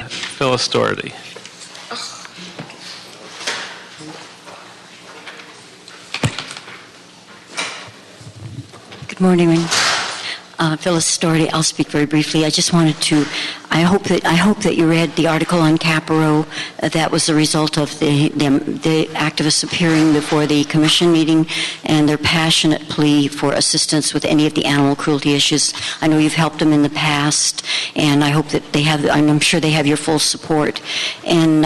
Phyllis Doherty. Good morning. Phyllis Doherty. I'll speak very briefly. I just wanted to, I hope that you read the article on Caparo. That was the result of the activists appearing before the commission meeting and their passionate plea for assistance with any of the animal cruelty issues. I know you've helped them in the past, and I hope that they have, I'm sure they have your full support. And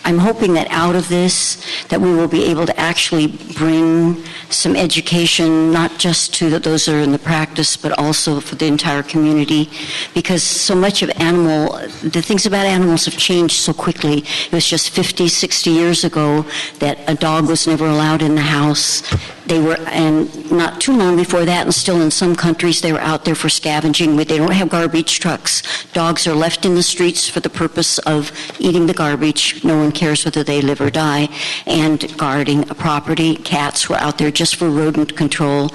I'm hoping that out of this, that we will be able to actually bring some education, not just to those that are in the practice, but also for the entire community, because so much of the things about animals have changed so quickly. It was just 50, 60 years ago that a dog was never allowed in the house. And not too long before that, and still in some countries, they were out there for scavenging, but they don't have garbage trucks. Dogs are left in the streets for the purpose of eating the garbage. No one cares whether they live or die, and guarding a property. Cats were out there just for rodent control.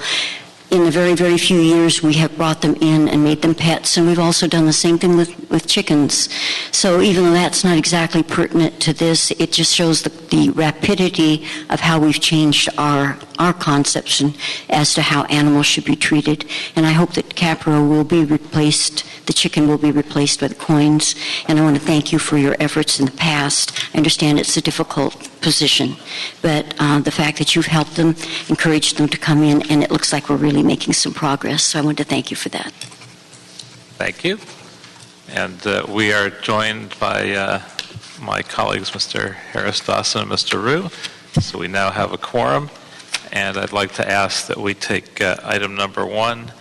In the very, very few years, we have brought them in and made them pets, and we've also done the same thing with chickens. So even though that's not exactly pertinent to this, it just shows the rapidity of how we've changed our conception as to how animals should be treated. And I hope that Capro will be replaced, the chicken will be replaced with coins. And I want to thank you for your efforts in the past. I understand it's a difficult position, but the fact that you've helped them, encouraged them to come in, and it looks like we're really making some progress. So I want to thank you for that. Thank you. And we are joined by my colleagues, Mr. Harris-Dawson and Mr. Rue. So we now have a quorum. And I'd like to ask that we take item number 1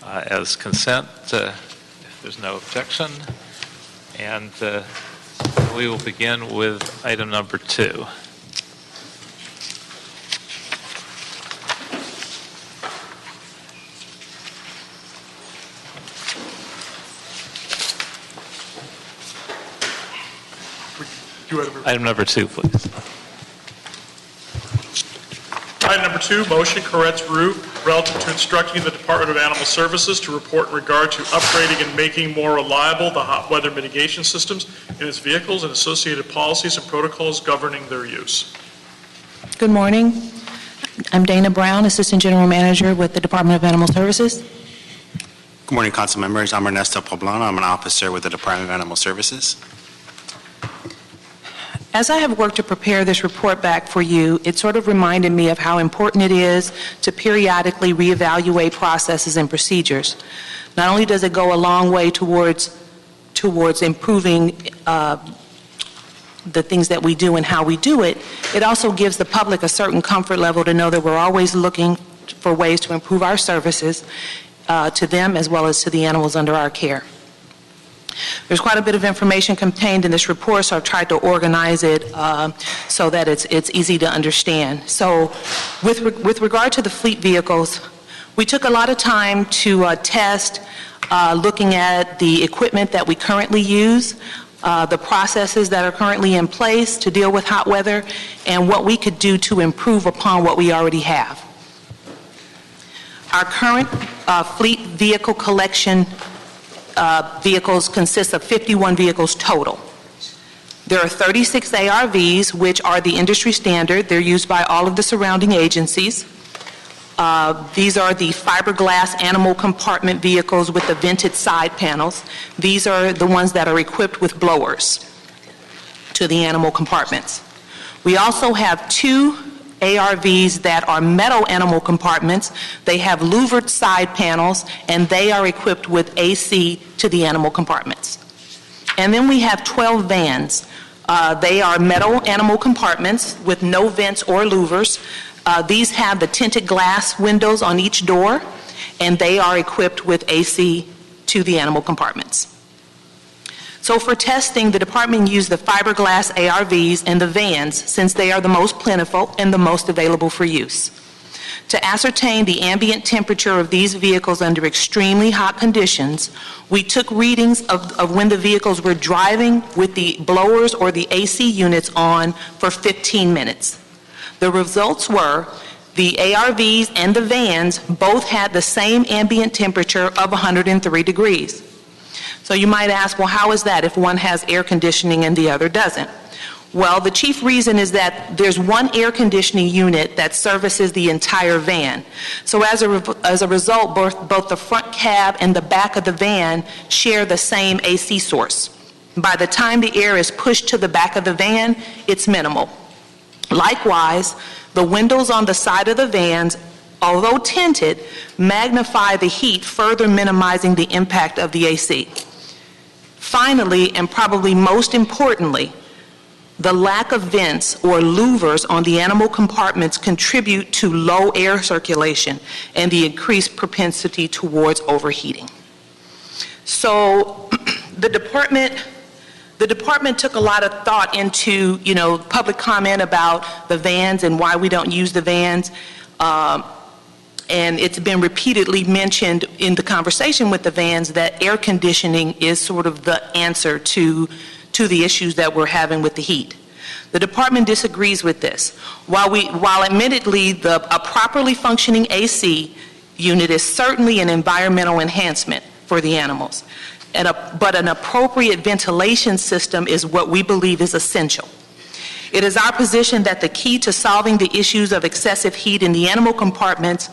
as consent, if there's no objection. And we will begin with item number 2. Item number 2, please. Item number 2, motion Koretz-Rue relative to instructing the Department of Animal Services to report in regard to upgrading and making more reliable the hot weather mitigation systems in its vehicles and associated policies and protocols governing their use. Good morning. I'm Dana Brown, Assistant General Manager with the Department of Animal Services. Good morning, Council members. I'm Ernesto Poblano. I'm an officer with the Department of Animal Services. As I have worked to prepare this report back for you, it sort of reminded me of how important it is to periodically reevaluate processes and procedures. Not only does it go a long way towards improving the things that we do and how we do it, it also gives the public a certain comfort level to know that we're always looking for ways to improve our services to them as well as to the animals under our care. There's quite a bit of information contained in this report, so I've tried to organize it so that it's easy to understand. So with regard to the fleet vehicles, we took a lot of time to test looking at the equipment that we currently use, the processes that are currently in place to deal with hot weather, and what we could do to improve upon what we already have. Our current fleet vehicle collection vehicles consist of 51 vehicles total. There are 36 ARVs, which are the industry standard. They're used by all of the surrounding agencies. These are the fiberglass animal compartment vehicles with the vented side panels. These are the ones that are equipped with blowers to the animal compartments. We also have 2 ARVs that are metal animal compartments. They have louvered side panels, and they are equipped with AC to the animal compartments. And then we have 12 vans. They are metal animal compartments with no vents or louvers. These have the tinted glass windows on each door, and they are equipped with AC to the animal compartments. So for testing, the department used the fiberglass ARVs and the vans since they are the most plentiful and the most available for use. To ascertain the ambient temperature of these vehicles under extremely hot conditions, we took readings of when the vehicles were driving with the blowers or the AC units on for 15 minutes. The results were the ARVs and the vans both had the same ambient temperature of 103 degrees. So you might ask, well, how is that if one has air conditioning and the other doesn't? Well, the chief reason is that there's one air conditioning unit that services the entire van. So as a result, both the front cab and the back of the van share the same AC source. By the time the air is pushed to the back of the van, it's minimal. Likewise, the windows on the side of the vans, although tinted, magnify the heat, further minimizing the impact of the AC. Finally, and probably most importantly, the lack of vents or louvers on the animal compartments contribute to low air circulation and the increased propensity towards overheating. So the department took a lot of thought into, public comment about the vans and why we don't use the vans. And it's been repeatedly mentioned in the conversation with the vans that air conditioning is sort of the answer to the issues that we're having with the heat. The department disagrees with this. While admittedly a properly functioning AC unit is certainly an environmental enhancement for the animals, but an appropriate ventilation system is what we believe is essential. It is our position that the key to solving the issues of excessive heat in the animal compartments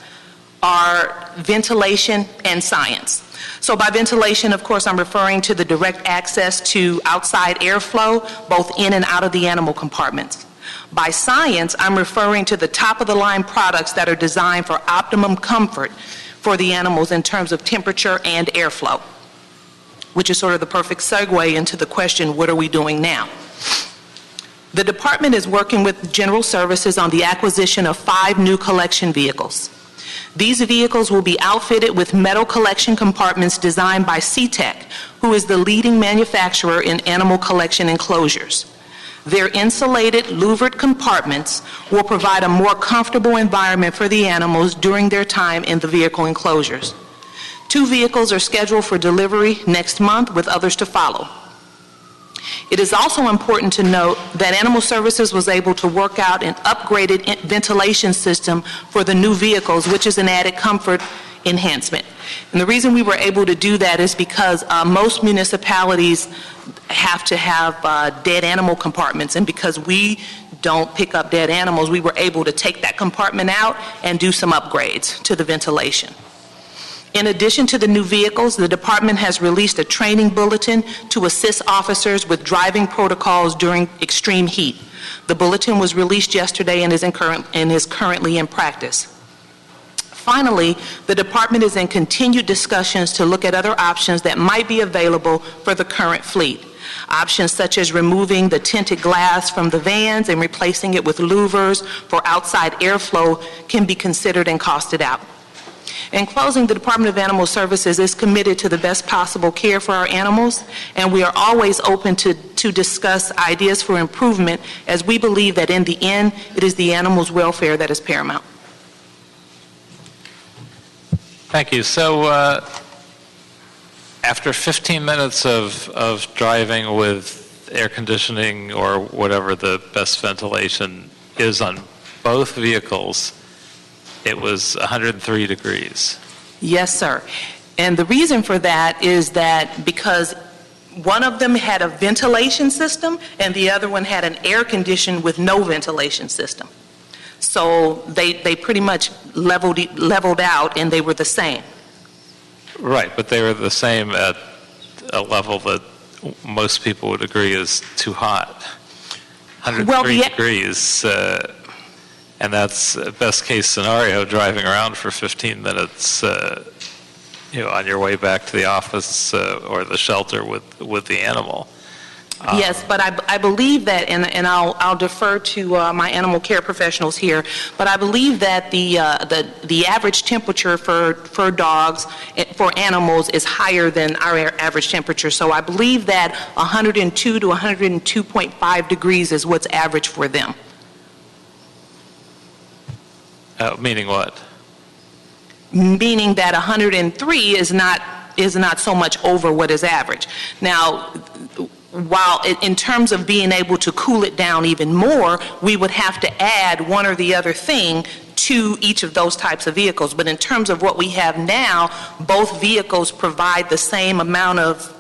are ventilation and science. So by ventilation, of course, I'm referring to the direct access to outside airflow, both in and out of the animal compartments. By science, I'm referring to the top-of-the-line products that are designed for optimum comfort for the animals in terms of temperature and airflow, which is sort of the perfect segue into the question, what are we doing now? The department is working with General Services on the acquisition of 5 new collection vehicles. These vehicles will be outfitted with metal collection compartments designed by CTEC, who is the leading manufacturer in animal collection enclosures. Their insulated, louvered compartments will provide a more comfortable environment for the animals during their time in the vehicle enclosures. 2 vehicles are scheduled for delivery next month, with others to follow. It is also important to note that Animal Services was able to work out an upgraded ventilation system for the new vehicles, which is an added comfort enhancement. And the reason we were able to do that is because most municipalities have to have dead animal compartments, and because we don't pick up dead animals, we were able to take that compartment out and do some upgrades to the ventilation. In addition to the new vehicles, the department has released a training bulletin to assist officers with driving protocols during extreme heat. The bulletin was released yesterday and is currently in practice. Finally, the department is in continued discussions to look at other options that might be available for the current fleet. Options such as removing the tinted glass from the vans and replacing it with louvers for outside airflow can be considered and costed out. In closing, the Department of Animal Services is committed to the best possible care for our animals, and we are always open to discuss ideas for improvement, as we believe that in the end, it is the animals' welfare that is paramount. Thank you. So after 15 minutes of driving with air conditioning or whatever the best ventilation is on both vehicles, it was 103 degrees. Yes, sir. And the reason for that is that because one of them had a ventilation system and the other one had an air condition with no ventilation system. So they pretty much leveled out, and they were the same. Right, but they were the same at a level that most people would agree is too hot. 103 degrees. And that's best case scenario, driving around for 15 minutes, on your way back to the office or the shelter with the animal. Yes, but I believe that, and I'll defer to my animal care professionals here, but I believe that the average temperature for dogs, for animals, is higher than our average temperature. So I believe that 102 to 102.5 degrees is what's average for them. Meaning what? Meaning that 103 is not so much over what is average. Now, while in terms of being able to cool it down even more, we would have to add one or the other thing to each of those types of vehicles. But in terms of what we have now, both vehicles provide the same amount of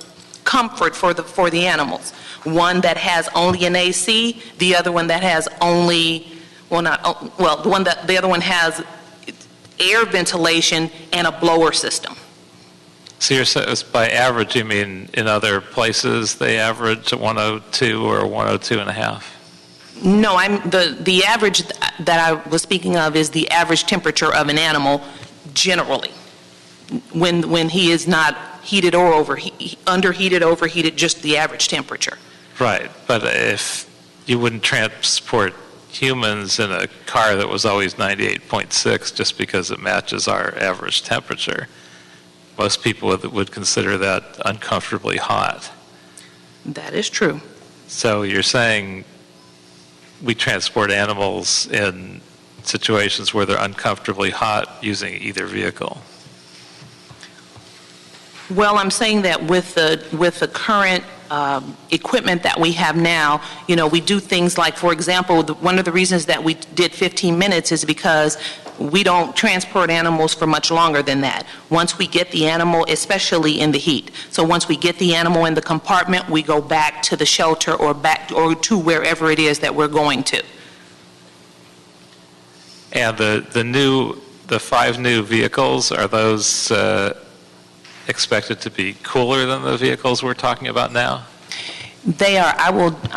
comfort for the animals. One that has only an AC, the other one that has only, the other one has air ventilation and a blower system. So you're saying by average, you mean in other places they average 102 or 102.5? No, the average that I was speaking of is the average temperature of an animal generally, when he is not heated or underheated, overheated, just the average temperature. Right, but if you wouldn't transport humans in a car that was always 98.6 just because it matches our average temperature, most people would consider that uncomfortably hot. That is true. So you're saying we transport animals in situations where they're uncomfortably hot using either vehicle? Well, I'm saying that with the current equipment that we have now, we do things like, for example, one of the reasons that we did 15 minutes is because we don't transport animals for much longer than that. Once we get the animal, especially in the heat. So once we get the animal in the compartment, we go back to the shelter or to wherever it is that we're going to. And the 5 new vehicles, are those expected to be cooler than the vehicles we're talking about now? They are. I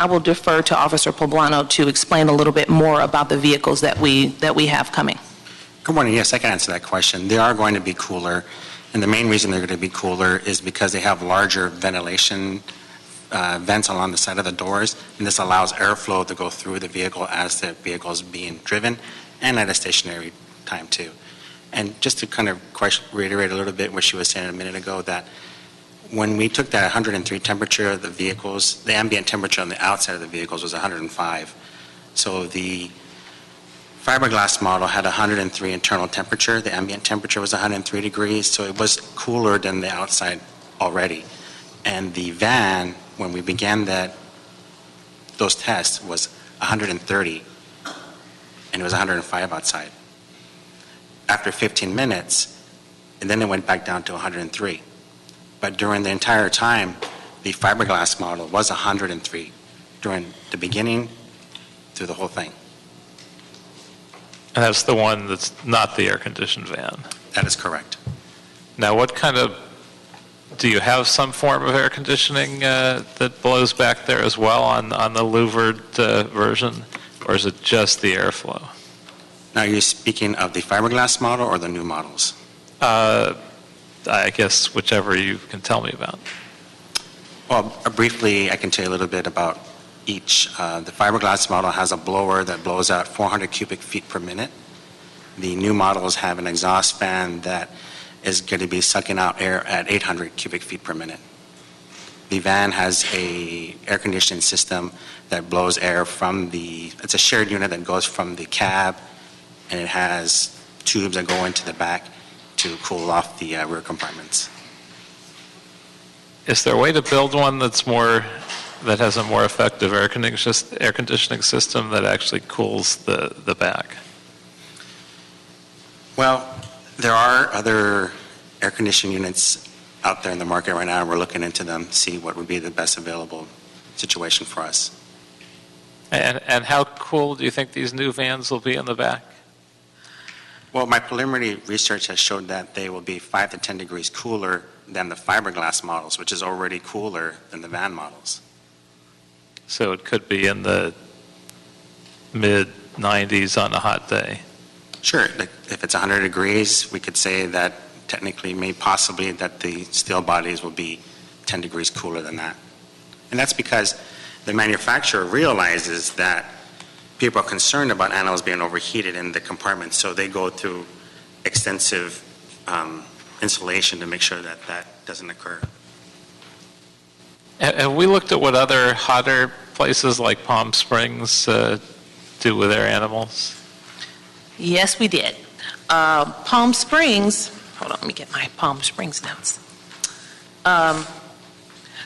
will defer to Officer Poblano to explain a little bit more about the vehicles that we have coming. Good morning. Yes, I can answer that question. They are going to be cooler, and the main reason they're going to be cooler is because they have larger ventilation vents along the side of the doors, and this allows airflow to go through the vehicle as the vehicle is being driven and at a stationary time too. And just to kind of reiterate a little bit what she was saying a minute ago, that when we took that 103 temperature of the vehicles, the ambient temperature on the outside of the vehicles was 105. So the fiberglass model had 103 internal temperature. The ambient temperature was 103 degrees, so it was cooler than the outside already. And the van, when we began those tests, was 130, and it was 105 outside. After 15 minutes, and then it went back down to 103. But during the entire time, the fiberglass model was 103 during the beginning through the whole thing. And that's the one that's not the air-conditioned van? That is correct. Now, do you have some form of air conditioning that blows back there as well on the louvered version, or is it just the airflow? Now, are you speaking of the fiberglass model or the new models? I guess whichever you can tell me about. Well, briefly, I can tell you a little bit about each. The fiberglass model has a blower that blows out 400 cubic feet per minute. The new models have an exhaust fan that is going to be sucking out air at 800 cubic feet per minute. The van has a air conditioning system that blows air from it's a shared unit that goes from the cab, and it has tubes that go into the back to cool off the rear compartments. Is there a way to build one that has a more effective air conditioning system that actually cools the back? Well, there are other air conditioning units out there in the market right now, and we're looking into them to see what would be the best available situation for us. And how cool do you think these new vans will be in the back? Well, my preliminary research has showed that they will be 5 to 10 degrees cooler than the fiberglass models, which is already cooler than the van models. So it could be in the mid-90s on a hot day. Sure. If it's 100 degrees, we could say that technically, possibly that the steel bodies will be 10 degrees cooler than that. And that's because the manufacturer realizes that people are concerned about animals being overheated in the compartment, so they go through extensive insulation to make sure that that doesn't occur. Have we looked at what other hotter places like Palm Springs do with their animals? Yes, we did. Palm Springs, hold on, let me get my Palm Springs notes.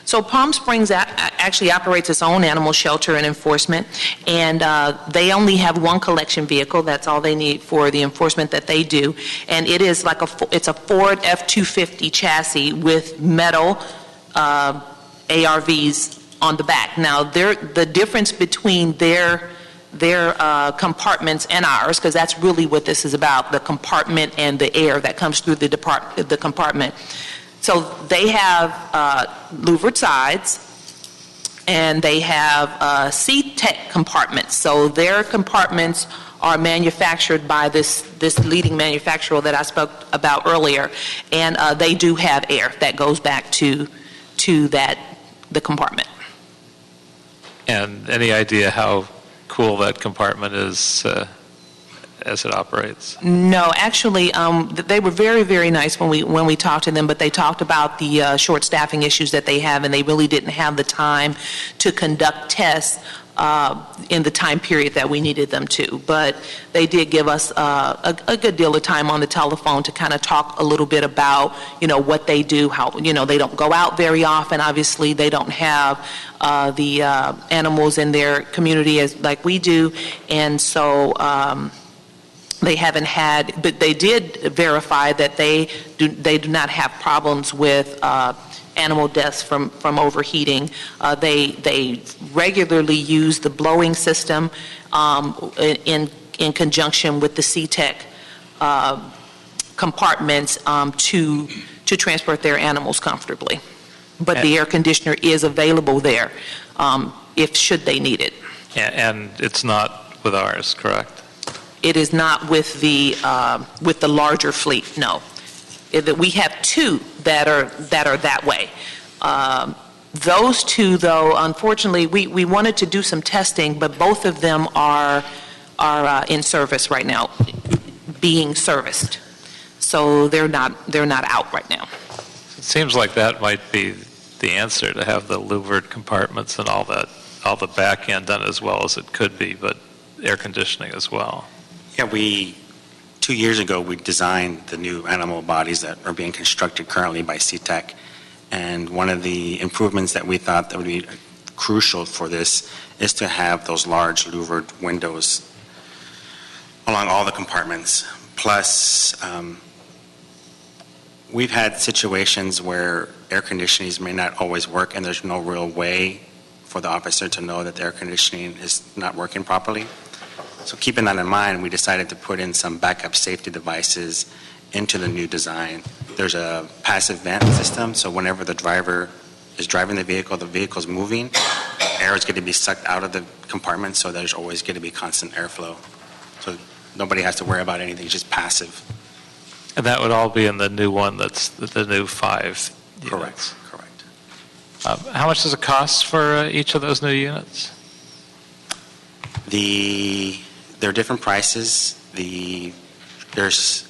So Palm Springs actually operates its own animal shelter and enforcement, and they only have one collection vehicle. That's all they need for the enforcement that they do, and it is it's a Ford F-250 chassis with metal ARVs on the back. Now, the difference between their compartments and ours, because that's really what this is about, the compartment and the air that comes through the compartment. So they have louvered sides, and they have C-Tech compartments. So their compartments are manufactured by this leading manufacturer that I spoke about earlier, and they do have air that goes back to the compartment. And any idea how cool that compartment is as it operates? No, actually, they were very, very nice when we talked to them, but they talked about the short staffing issues that they have, and they really didn't have the time to conduct tests in the time period that we needed them to. But they did give us a good deal of time on the telephone to kind of talk a little bit about, what they do, how, they don't go out very often. Obviously, they don't have the animals in their community like we do, and so they haven't had, but they did verify that they do not have problems with animal deaths from overheating. They regularly use the blowing system in conjunction with the C-Tech compartments to transport their animals comfortably. But the air conditioner is available there should they need it. And it's not with ours, correct? It is not with the larger fleet, no. We have two that are that way. Those two, though, unfortunately, we wanted to do some testing, but both of them are in service right now, being serviced. So they're not out right now. It seems like that might be the answer, to have the louvered compartments and all the back end done as well as it could be, but air conditioning as well. Yeah, 2 years ago, we designed the new animal bodies that are being constructed currently by C-Tech. And one of the improvements that we thought that would be crucial for this is to have those large louvered windows along all the compartments. Plus, we've had situations where air conditioning may not always work, and there's no real way for the officer to know that the air conditioning is not working properly. So keeping that in mind, we decided to put in some backup safety devices into the new design. There's a passive vent system, so whenever the driver is driving the vehicle's moving, air is going to be sucked out of the compartment, so there's always going to be constant airflow. So nobody has to worry about anything, it's just passive. And that would all be in the new one, that's the new 5 units. Correct. How much does it cost for each of those new units? There are different prices. There's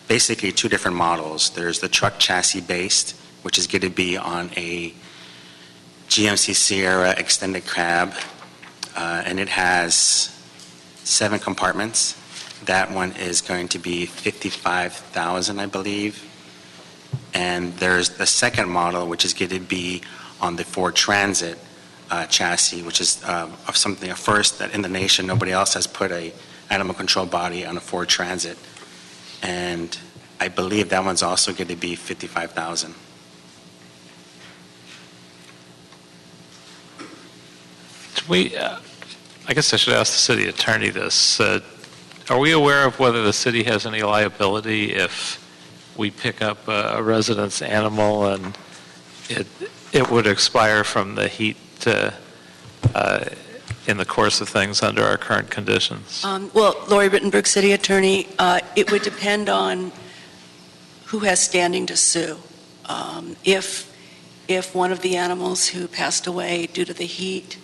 basically 2 different models. There's the truck chassis based, which is going to be on a GMC Sierra extended cab, and it has 7 compartments. That one is going to be $55,000, I believe. And there's the second model, which is going to be on the Ford Transit chassis, which is a first that in the nation. Nobody else has put a animal control body on a Ford Transit, and I believe that one's also going to be $55,000. I guess I should ask the city attorney this. Are we aware of whether the city has any liability if we pick up a resident's animal and it would expire from the heat in the course of things under our current conditions? Well, Lori Rittenberg, City Attorney, it would depend on who has standing to sue. If one of the animals who passed away due to the heat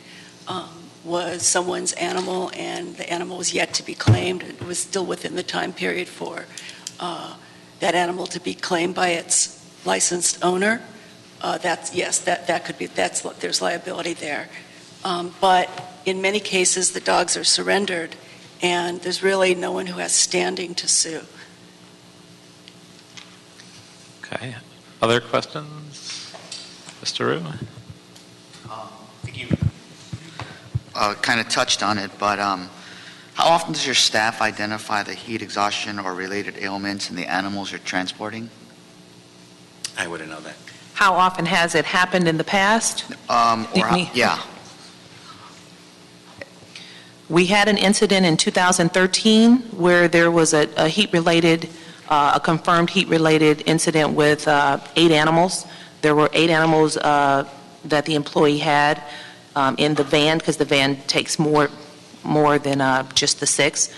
was someone's animal and the animal was yet to be claimed, it was still within the time period for that animal to be claimed by its licensed owner, that could be, there's liability there. But in many cases, the dogs are surrendered, and there's really no one who has standing to sue. Okay. Other questions? Mr. Rue? You kind of touched on it, but how often does your staff identify the heat exhaustion or related ailments in the animals you're transporting? I wouldn't know that. How often has it happened in the past? Yeah. We had an incident in 2013 where there was a confirmed heat-related incident with 8 animals. There were 8 animals that the employee had in the van, because the van takes more than just the 6.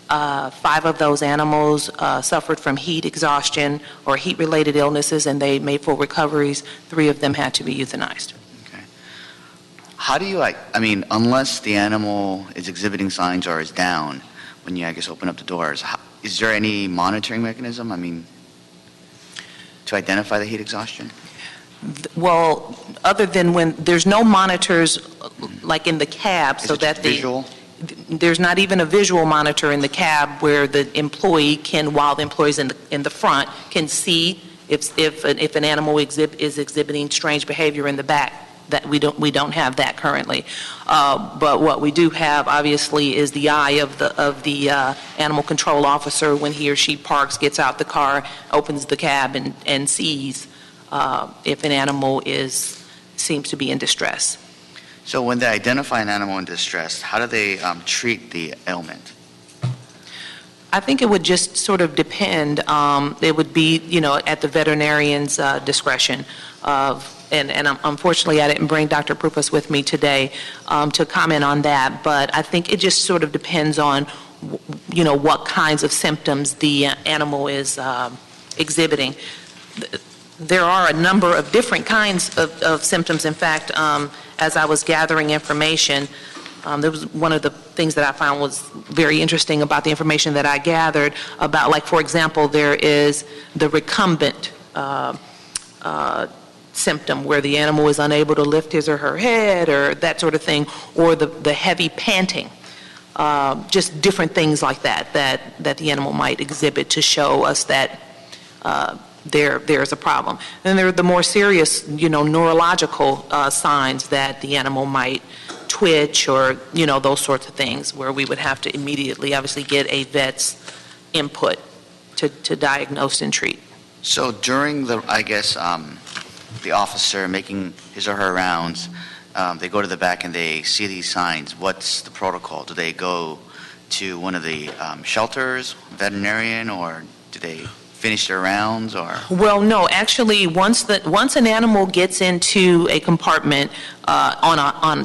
5 of those animals suffered from heat exhaustion or heat-related illnesses, and they made full recoveries. 3 of them had to be euthanized. Okay. How do you, unless the animal is exhibiting signs or is down, when you, open up the doors, is there any monitoring mechanism, to identify the heat exhaustion? Well, other than when there's no monitors like in the cab, so that visual? There's not even a visual monitor in the cab where the employee can, while the employee's in the front, can see if an animal is exhibiting strange behavior in the back. That we don't have that currently. But what we do have, obviously, is the eye of the animal control officer when he or she parks, gets out the car, opens the cab, and sees if an animal seems to be in distress. So when they identify an animal in distress, how do they treat the ailment? I think it would just sort of depend. It would be, at the veterinarian's discretion and unfortunately I didn't bring Dr. Prupas with me today to comment on that, but I think it just sort of depends on, what kinds of symptoms the animal is exhibiting. There are a number of different kinds of symptoms. In fact, as I was gathering information, there was one of the things that I found was very interesting about the information that I gathered about, like, for example, there is the recumbent symptom where the animal is unable to lift his or her head or that sort of thing, or the heavy panting. Just different things like that the animal might exhibit to show us that there's a problem. And there are the more serious, neurological signs that the animal might twitch or, those sorts of things where we would have to immediately, obviously, get a vet's input to diagnose and treat. So during the officer making his or her rounds, they go to the back and they see these signs. What's the protocol? Do they go to one of the shelters, veterinarian, or do they finish their rounds, or? Well, no. Actually, once an animal gets into a compartment,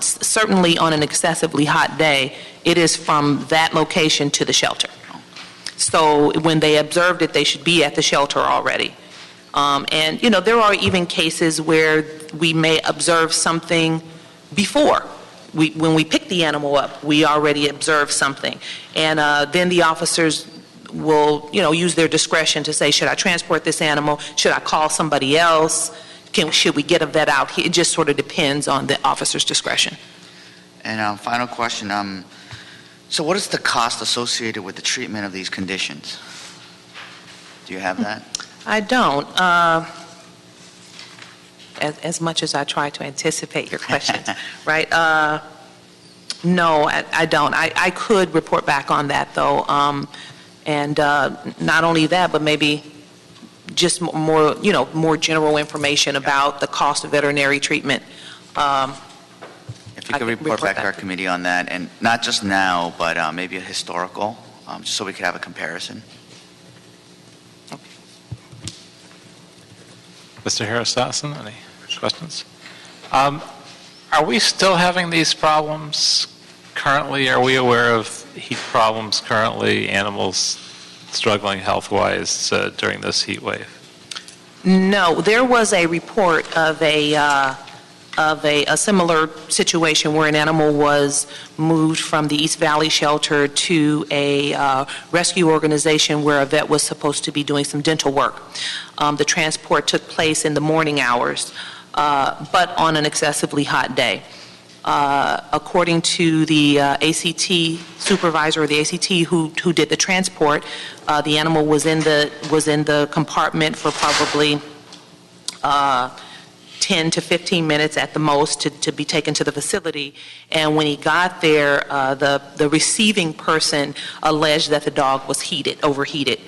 certainly on an excessively hot day, it is from that location to the shelter. So when they observed it, they should be at the shelter already. And there are even cases where we may observe something before. When we pick the animal up, we already observe something, and then the officers will, use their discretion to say, should I transport this animal? Should I call somebody else? Should we get a vet out here? It just sort of depends on the officer's discretion. And final question, so what is the cost associated with the treatment of these conditions? Do you have that? I don't. As much as I try to anticipate your questions, right? No, I don't. I could report back on that, though. And not only that, but maybe just more, more general information about the cost of veterinary treatment. If you could report back to our committee on that, and not just now, but maybe a historical, just so we could have a comparison. Mr. Harris-Dawson, any questions? Are we still having these problems currently? Are we aware of heat problems currently, animals struggling health-wise during this heat wave? No, there was a report of a similar situation where an animal was moved from the East Valley shelter to a rescue organization where a vet was supposed to be doing some dental work. The transport took place in the morning hours, but on an excessively hot day. According to the ACT supervisor or the ACT who did the transport, the animal was in the compartment for probably 10 to 15 minutes at the most to be taken to the facility. And when he got there, the receiving person alleged that the dog was overheated.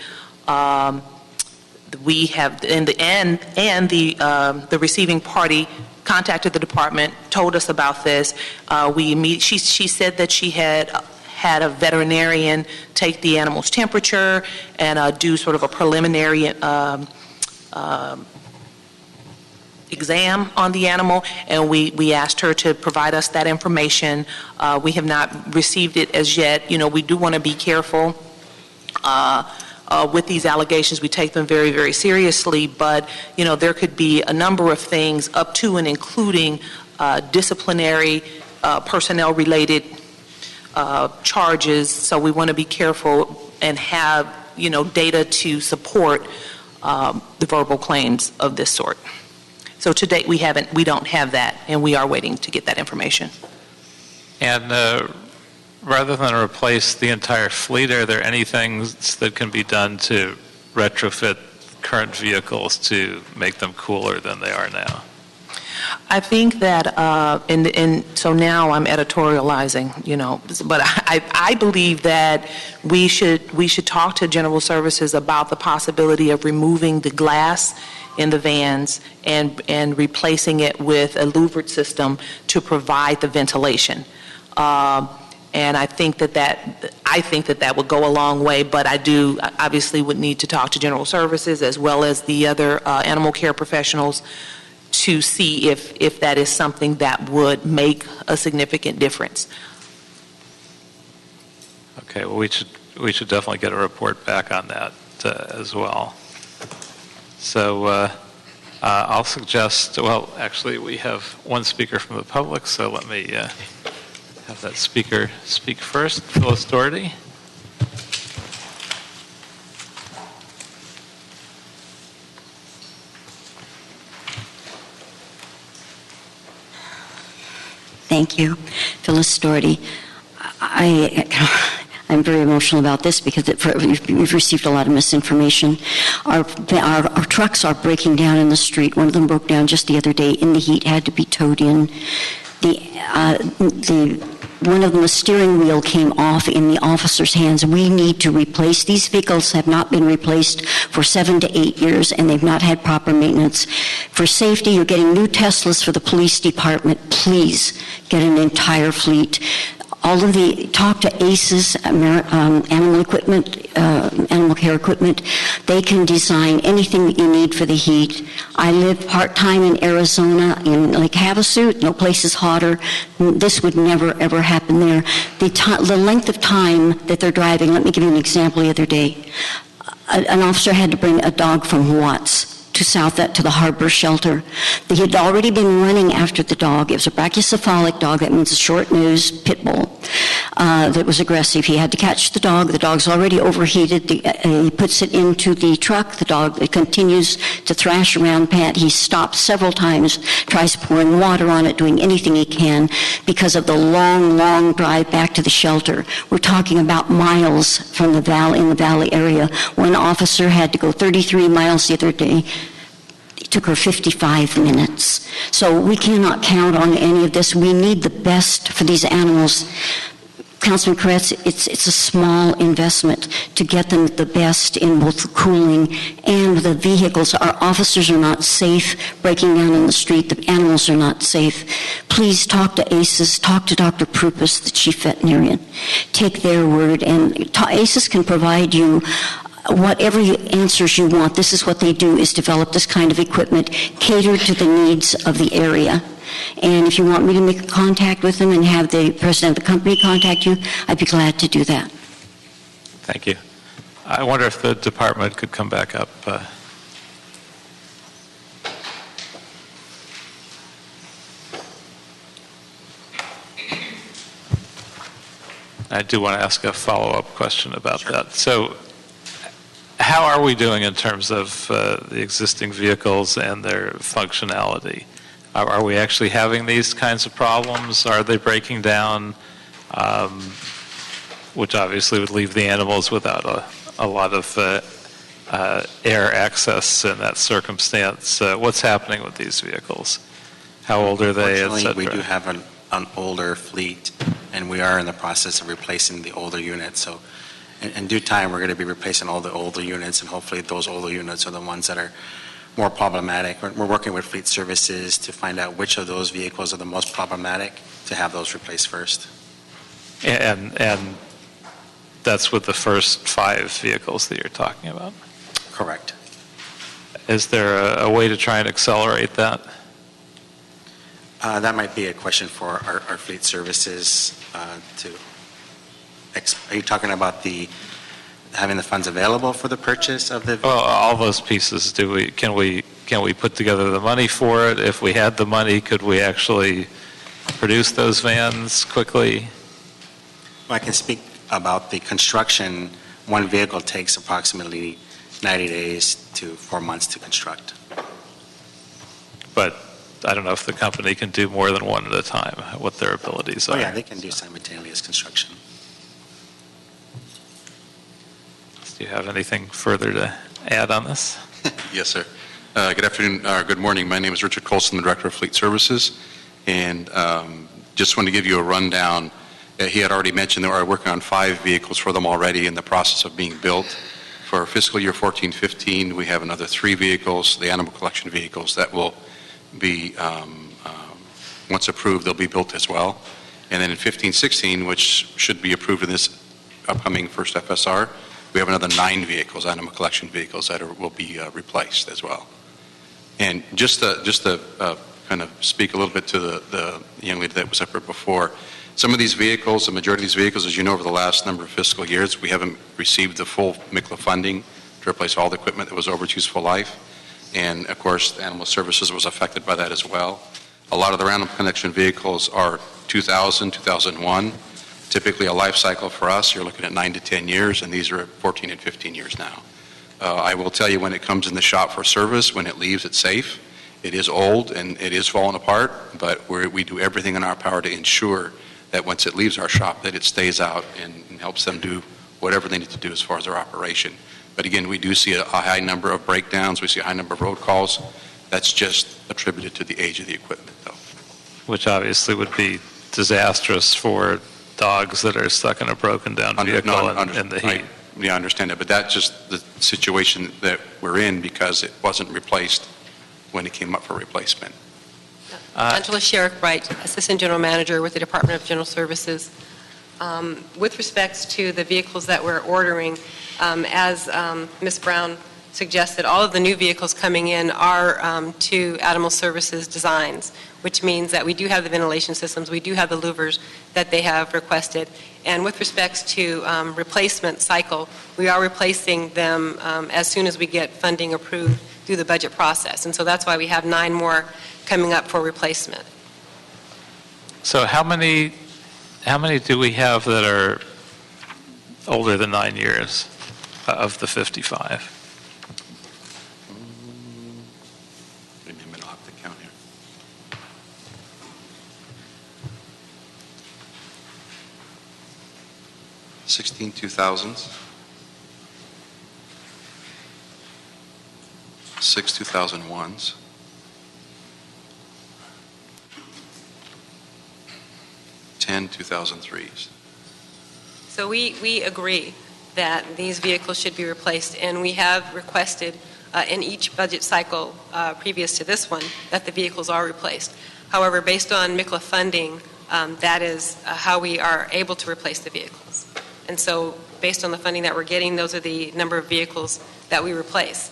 we have, and the receiving party contacted the department, told us about this. She said that she had a veterinarian take the animal's temperature and do sort of a preliminary exam on the animal, and we asked her to provide us that information. We have not received it as yet. We do want to be careful with these allegations. We take them very, very seriously, but, there could be a number of things up to and including disciplinary, personnel-related charges, so we want to be careful and have, data to support the verbal claims of this sort. So to date, we don't have that, and we are waiting to get that information. And rather than replace the entire fleet, are there any things that can be done to retrofit current vehicles to make them cooler than they are now? I think that, so now I'm editorializing, but I believe that we should talk to General Services about the possibility of removing the glass in the vans and replacing it with a louvered system to provide the ventilation. And I think that would go a long way, but I obviously would need to talk to General Services as well as the other animal care professionals to see if that is something that would make a significant difference. Okay, well, we should definitely get a report back on that as well. So I'll suggest, well, actually, we have one speaker from the public, so let me have that speaker speak first. Phyllis Doherty. Thank you, Phyllis Doherty. I'm very emotional about this because we've received a lot of misinformation. Our trucks are breaking down in the street. One of them broke down just the other day in the heat, had to be towed in. One of them, the steering wheel came off in the officer's hands. We need to replace. These vehicles have not been replaced for 7 to 8 years, and they've not had proper maintenance. For safety, you're getting new Teslas for the police department. Please get an entire fleet. Talk to ACES, animal care equipment. They can design anything that you need for the heat. I live part-time in Arizona in Lake Havasu. No place is hotter. This would never, ever happen there. The length of time that they're driving, let me give you an example the other day. An officer had to bring a dog from Watts to the harbor shelter. He had already been running after the dog. It was a brachycephalic dog, that means a short-nosed pit bull that was aggressive. He had to catch the dog. The dog's already overheated. He puts it into the truck. The dog continues to thrash around, pant. He stops several times, tries pouring water on it, doing anything he can because of the long, long drive back to the shelter. We're talking about miles from in the valley area. One officer had to go 33 miles the other day. It took her 55 minutes. So we cannot count on any of this. We need the best for these animals. Councilman Koretz, it's a small investment to get them the best in both the cooling and the vehicles. Our officers are not safe breaking down in the street. The animals are not safe. Please talk to ACES, talk to Dr. Prupus, the chief veterinarian. Take their word, and ACES can provide you whatever answers you want. This is what they do, is develop this kind of equipment catered to the needs of the area. And if you want me to make contact with them and have the president of the company contact you, I'd be glad to do that. Thank you. I wonder if the department could come back up. I do want to ask a follow-up question about that. So how are we doing in terms of the existing vehicles and their functionality? Are we actually having these kinds of problems? Are they breaking down? Which obviously would leave the animals without a lot of air access in that circumstance. What's happening with these vehicles? How old are they, et cetera? We do have an older fleet, and we are in the process of replacing the older units. So in due time, we're going to be replacing all the older units, and hopefully those older units are the ones that are more problematic. We're working with fleet services to find out which of those vehicles are the most problematic to have those replaced first. And that's with the first 5 vehicles that you're talking about? Correct. Is there a way to try and accelerate that? That might be a question for our fleet services are you talking about having the funds available for the purchase of the? Well, all those pieces, can we put together the money for it? If we had the money, could we actually produce those vans quickly? Well, I can speak about the construction. One vehicle takes approximately 90 days to 4 months to construct. But I don't know if the company can do more than one at a time, what their abilities are. Oh, yeah, they can do simultaneous construction. Do you have anything further to add on this? Yes, sir. Good afternoon, good morning. My name is Richard Coulson, the Director of Fleet Services, and just wanted to give you a rundown. He had already mentioned that we're working on 5 vehicles for them already in the process of being built. For fiscal year 14-15, we have another 3 vehicles, the animal collection vehicles, that will be, once approved, they'll be built as well. And then in 15-16, which should be approved in this upcoming first FSR, we have another 9 vehicles, animal collection vehicles, that will be replaced as well. And just to kind of speak a little bit to the young lady that was up here before, some of these vehicles, the majority of these vehicles, as you know, over the last number of fiscal years, we haven't received the full MICLA funding to replace all the equipment that was over its useful life. And of course, the Animal Services was affected by that as well. A lot of the animal collection vehicles are 2000, 2001. Typically a life cycle for us, you're looking at 9 to 10 years, and these are 14 and 15 years now. I will tell you, when it comes in the shop for service, when it leaves, it's safe. It is old and it is falling apart, but we do everything in our power to ensure that once it leaves our shop, that it stays out and helps them do whatever they need to do as far as their operation. But again, we do see a high number of breakdowns. We see a high number of road calls. That's just attributed to the age of the equipment, though. Which obviously would be disastrous for dogs that are stuck in a broken down vehicle in the heat. I understand that, but that's just the situation that we're in because it wasn't replaced when it came up for replacement. Angela Sherrick Wright, Assistant General Manager with the Department of General Services. With respects to the vehicles that we're ordering, as Ms. Brown suggested, all of the new vehicles coming in are to Animal Services designs, which means that we do have the ventilation systems, we do have the louvers that they have requested. And with respects to replacement cycle, we are replacing them as soon as we get funding approved through the budget process. And so that's why we have 9 more coming up for replacement. So how many do we have that are older than 9 years of the 55? Give me a minute, I'll have to count here. 16 2000s, 6 2001s, 10 2003s. So we agree that these vehicles should be replaced, and we have requested in each budget cycle previous to this one that the vehicles are replaced. However, based on MICLA funding, that is how we are able to replace the vehicles. And so based on the funding that we're getting, those are the number of vehicles that we replace.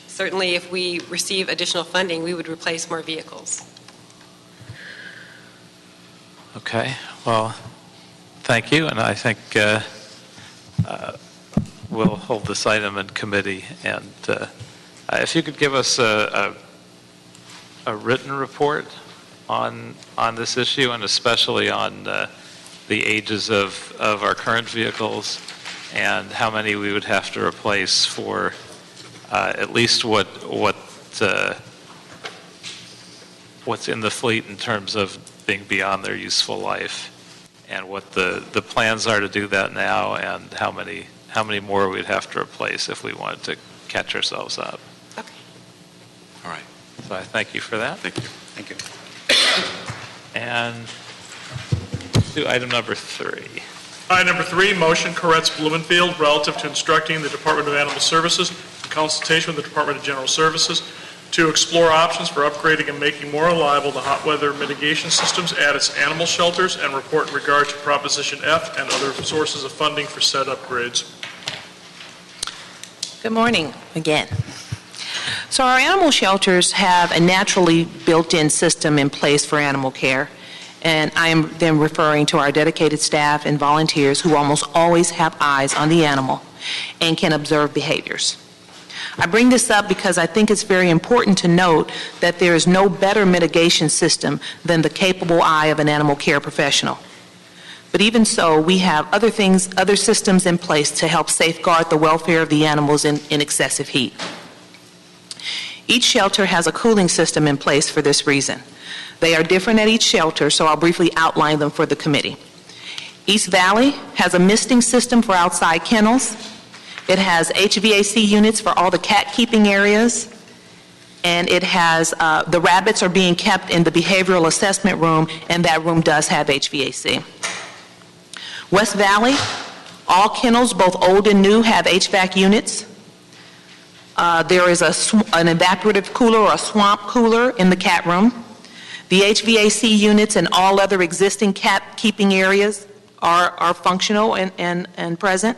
Certainly, if we receive additional funding, we would replace more vehicles. Okay, well, thank you, and I think we'll hold this item in committee. And if you could give us a written report on this issue, and especially on the ages of our current vehicles and how many we would have to replace for at least what's in the fleet in terms of being beyond their useful life, and what the plans are to do that now, and how many more we'd have to replace if we wanted to catch ourselves up. Okay. All right. So I thank you for that. Thank you. Thank you. And to item number 3. Item number 3, motion Koretz Blumenfield relative to instructing the Department of Animal Services in consultation with the Department of General Services to explore options for upgrading and making more reliable the hot weather mitigation systems at its animal shelters and report in regard to Proposition F and other sources of funding for said upgrades. Good morning again. So our animal shelters have a naturally built-in system in place for animal care, and I am then referring to our dedicated staff and volunteers who almost always have eyes on the animal and can observe behaviors. I bring this up because I think it's very important to note that there is no better mitigation system than the capable eye of an animal care professional. But even so, we have other systems in place to help safeguard the welfare of the animals in excessive heat. Each shelter has a cooling system in place for this reason. They are different at each shelter, so I'll briefly outline them for the committee. East Valley has a misting system for outside kennels. It has HVAC units for all the cat keeping areas, and it has, the rabbits are being kept in the behavioral assessment room, and that room does have HVAC. West Valley, all kennels, both old and new, have HVAC units. There is an evaporative cooler or a swamp cooler in the cat room. The HVAC units and all other existing cat keeping areas are functional and present.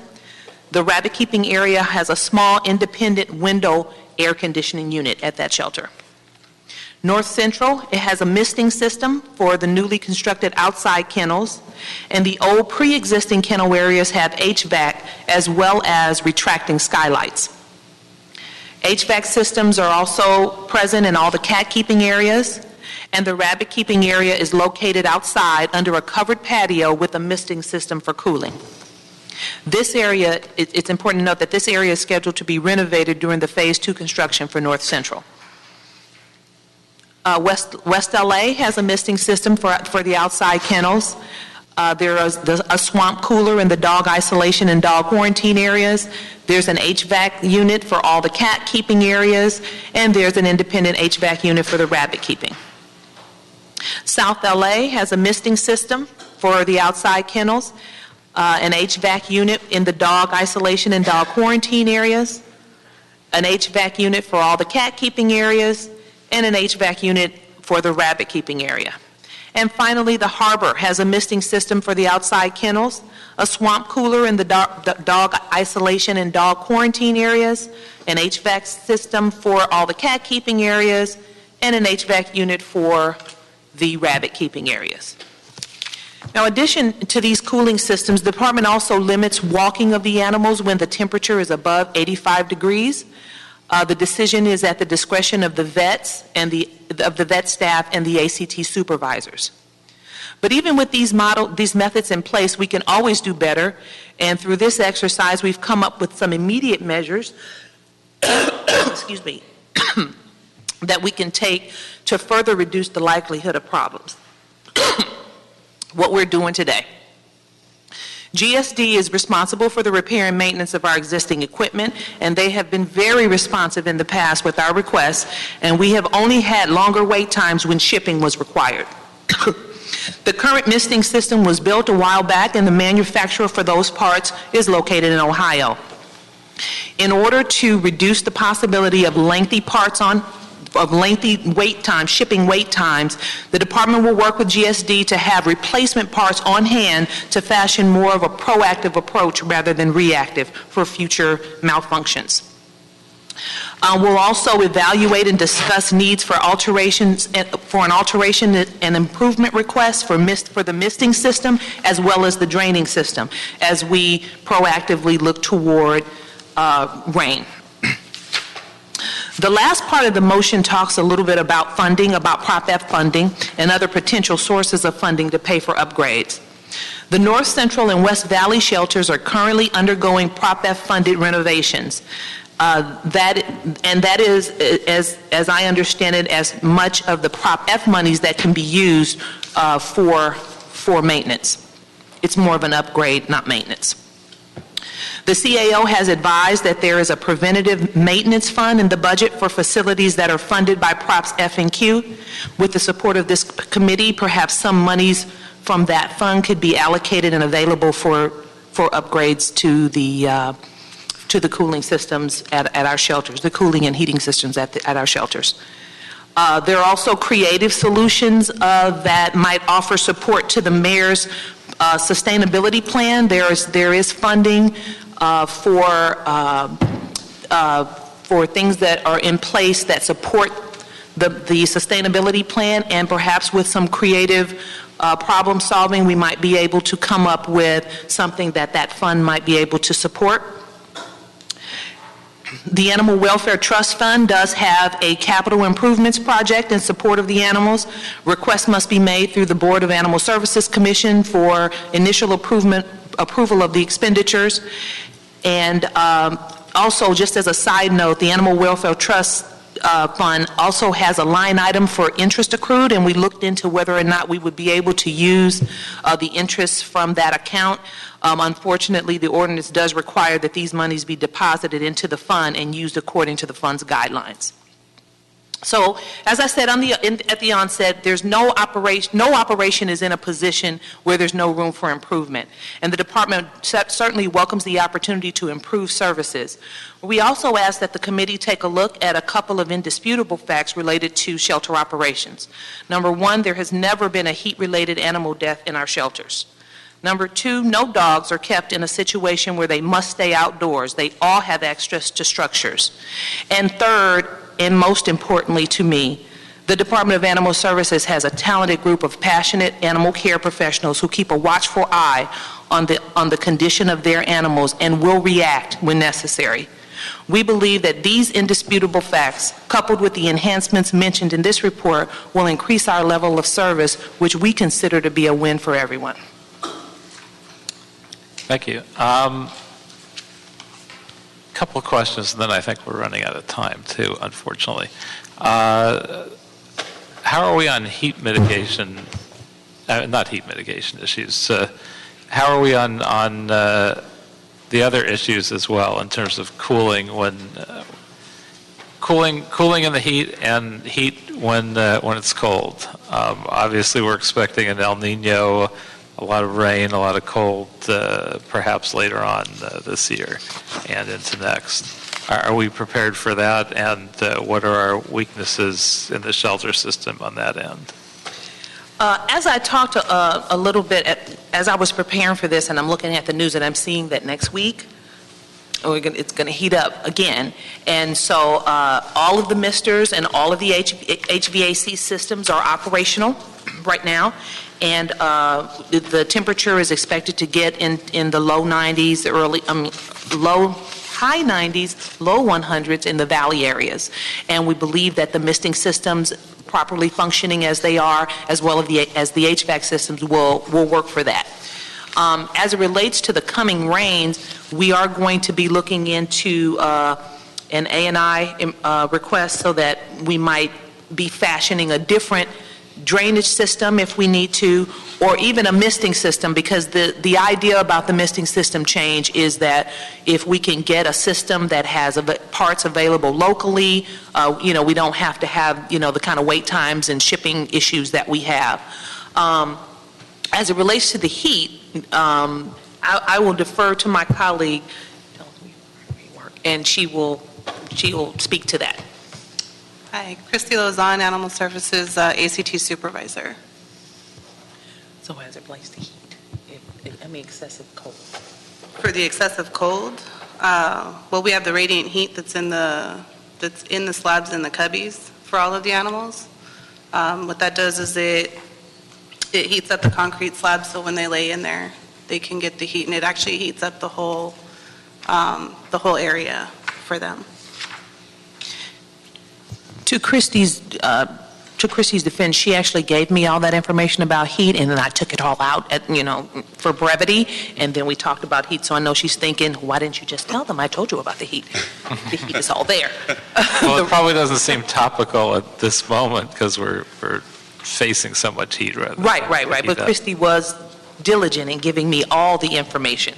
The rabbit keeping area has a small independent window air conditioning unit at that shelter. North Central, it has a misting system for the newly constructed outside kennels, and the old pre-existing kennel areas have HVAC as well as retracting skylights. HVAC systems are also present in all the cat keeping areas, and the rabbit keeping area is located outside under a covered patio with a misting system for cooling. This area, it's important to note that this area is scheduled to be renovated during the Phase 2 construction for North Central. West LA has a misting system for the outside kennels. There is a swamp cooler in the dog isolation and dog quarantine areas. There's an HVAC unit for all the cat keeping areas, and there's an independent HVAC unit for the rabbit keeping. South LA has a misting system for the outside kennels, an HVAC unit in the dog isolation and dog quarantine areas, an HVAC unit for all the cat keeping areas, and an HVAC unit for the rabbit keeping area. And finally, the Harbor has a misting system for the outside kennels, a swamp cooler in the dog isolation and dog quarantine areas, an HVAC system for all the cat keeping areas, and an HVAC unit for the rabbit keeping areas. Now, in addition to these cooling systems, the department also limits walking of the animals when the temperature is above 85 degrees. The decision is at the discretion of the vets and of the vet staff and the ACT supervisors. But even with these methods in place, we can always do better. And through this exercise, we've come up with some immediate measures, excuse me, that we can take to further reduce the likelihood of problems. What we're doing today. GSD is responsible for the repair and maintenance of our existing equipment, and they have been very responsive in the past with our requests, and we have only had longer wait times when shipping was required. The current misting system was built a while back, and the manufacturer for those parts is located in Ohio. In order to reduce the possibility of lengthy wait times, shipping wait times, the department will work with GSD to have replacement parts on hand to fashion more of a proactive approach rather than reactive for future malfunctions. We'll also evaluate and discuss needs for alterations, for an alteration and improvement request for the misting system as well as the draining system as we proactively look toward rain. The last part of the motion talks a little bit about funding, about Prop F funding and other potential sources of funding to pay for upgrades. The North Central and West Valley shelters are currently undergoing Prop F funded renovations. That is, as I understand it, as much of the Prop F monies that can be used for maintenance. It's more of an upgrade, not maintenance. The CAO has advised that there is a preventative maintenance fund in the budget for facilities that are funded by Props F and Q. With the support of this committee, perhaps some monies from that fund could be allocated and available for for upgrades to the cooling systems at our shelters, the cooling and heating systems at our shelters. There are also creative solutions that might offer support to the mayor's sustainability plan. There is funding for things that are in place that support the sustainability plan, and perhaps with some creative problem solving, we might be able to come up with something that fund might be able to support. The Animal Welfare Trust Fund does have a capital improvements project in support of the animals. Requests must be made through the Board of Animal Services Commission for initial approval of the expenditures. And also, just as a side note, the Animal Welfare Trust Fund also has a line item for interest accrued, and we looked into whether or not we would be able to use the interest from that account. Unfortunately, the ordinance does require that these monies be deposited into the fund and used according to the fund's guidelines. So, as I said at the onset, there's no operation is in a position where there's no room for improvement. And the department certainly welcomes the opportunity to improve services. We also ask that the committee take a look at a couple of indisputable facts related to shelter operations. Number one, there has never been a heat-related animal death in our shelters. Number two, no dogs are kept in a situation where they must stay outdoors. They all have access to structures. And third, and most importantly to me, the Department of Animal Services has a talented group of passionate animal care professionals who keep a watchful eye on the condition of their animals and will react when necessary. We believe that these indisputable facts, coupled with the enhancements mentioned in this report, will increase our level of service, which we consider to be a win for everyone. Thank you. Couple of questions, and then I think we're running out of time too, unfortunately. How are we on heat mitigation? Not heat mitigation issues. How are we on the other issues as well in terms of cooling when cooling in the heat and heat when it's cold? Obviously, we're expecting an El Nino. A lot of rain, a lot of cold, perhaps later on this year and into next. Are we prepared for that? And what are our weaknesses in the shelter system on that end? As I talked a little bit, as I was preparing for this, and I'm looking at the news, and I'm seeing that next week, it's going to heat up again. And so all of the misters and all of the HVAC systems are operational right now. And the temperature is expected to get in the low 90s, high 90s, low 100s in the valley areas. And we believe that the misting systems properly functioning as they are, as well as the HVAC systems will work for that. As it relates to the coming rains, we are going to be looking into an A&I request so that we might be fashioning a different drainage system if we need to, or even a misting system, because the idea about the misting system change is that if we can get a system that has parts available locally, we don't have to have, the kind of wait times and shipping issues that we have. As it relates to the heat, I will defer to my colleague, and she will speak to that. Hi, Christy Lozon, Animal Services ACT Supervisor. So as it relates to heat, excessive cold. For the excessive cold, we have the radiant heat that's in the slabs in the cubbies for all of the animals. What that does is it heats up the concrete slabs, so when they lay in there, they can get the heat, and it actually heats up the whole area for them. To Christy's defense, she actually gave me all that information about heat, and then I took it all out for brevity, and then we talked about heat. So I know she's thinking, why didn't you just tell them? I told you about the heat. The heat is all there. Well, it probably doesn't seem topical at this moment because we're facing so much heat. Right. But Christy was diligent in giving me all the information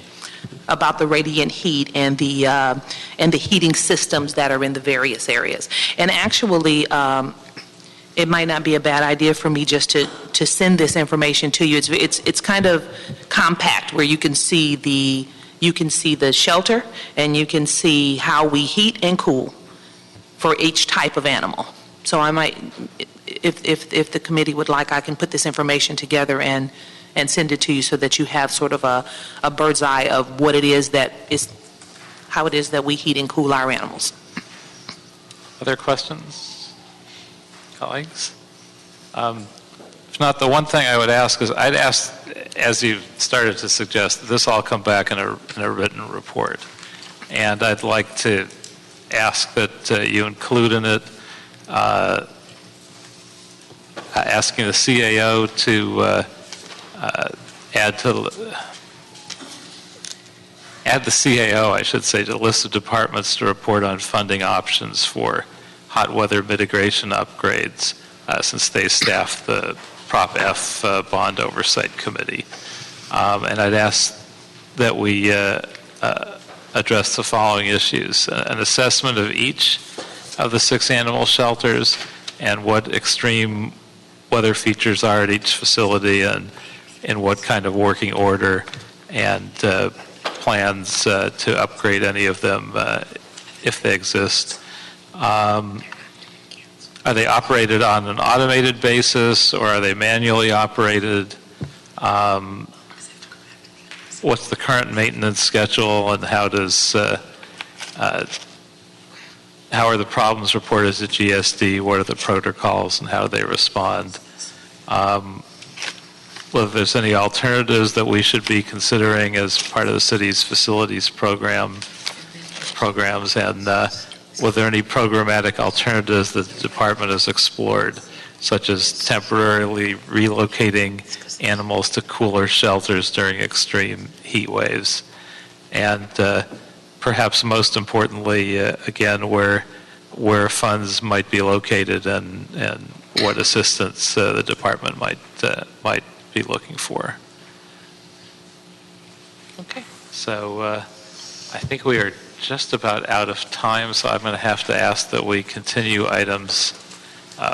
about the radiant heat and the heating systems that are in the various areas. And actually, it might not be a bad idea for me just to send this information to you. It's kind of compact, where you can see the shelter, and you can see how we heat and cool for each type of animal. So I might, if the committee would like, I can put this information together and send it to you so that you have sort of a bird's eye of what it is how it is that we heat and cool our animals. Other questions, colleagues? If not, the one thing I would ask is, I'd ask, as you started to suggest, that this all come back in a written report. And I'd like to ask that you include in it asking the CAO to add the CAO, I should say, to the list of departments to report on funding options for hot weather mitigation upgrades, since they staff the Prop F Bond Oversight Committee. And I'd ask that we address the following issues: an assessment of each of the 6 animal shelters and what extreme weather features are at each facility, and in what kind of working order, and plans to upgrade any of them if they exist. Are they operated on an automated basis, or are they manually operated? What's the current maintenance schedule, and how are the problems reported to GSD? What are the protocols, and how do they respond? Whether there's any alternatives that we should be considering as part of the city's facilities programs, and were there any programmatic alternatives that the department has explored, such as temporarily relocating animals to cooler shelters during extreme heat waves? And perhaps most importantly, again, where funds might be located, and what assistance the department might be looking for. Okay. So I think we are just about out of time, so I'm going to have to ask that we continue items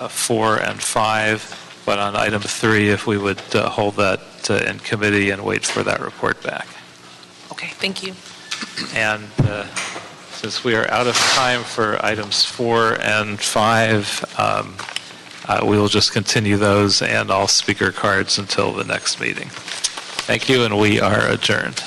4 and 5, but on item 3, if we would hold that in committee and wait for that report back. Okay, thank you. And since we are out of time for items 4 and 5, we will just continue those and all speaker cards until the next meeting. Thank you, and we are adjourned.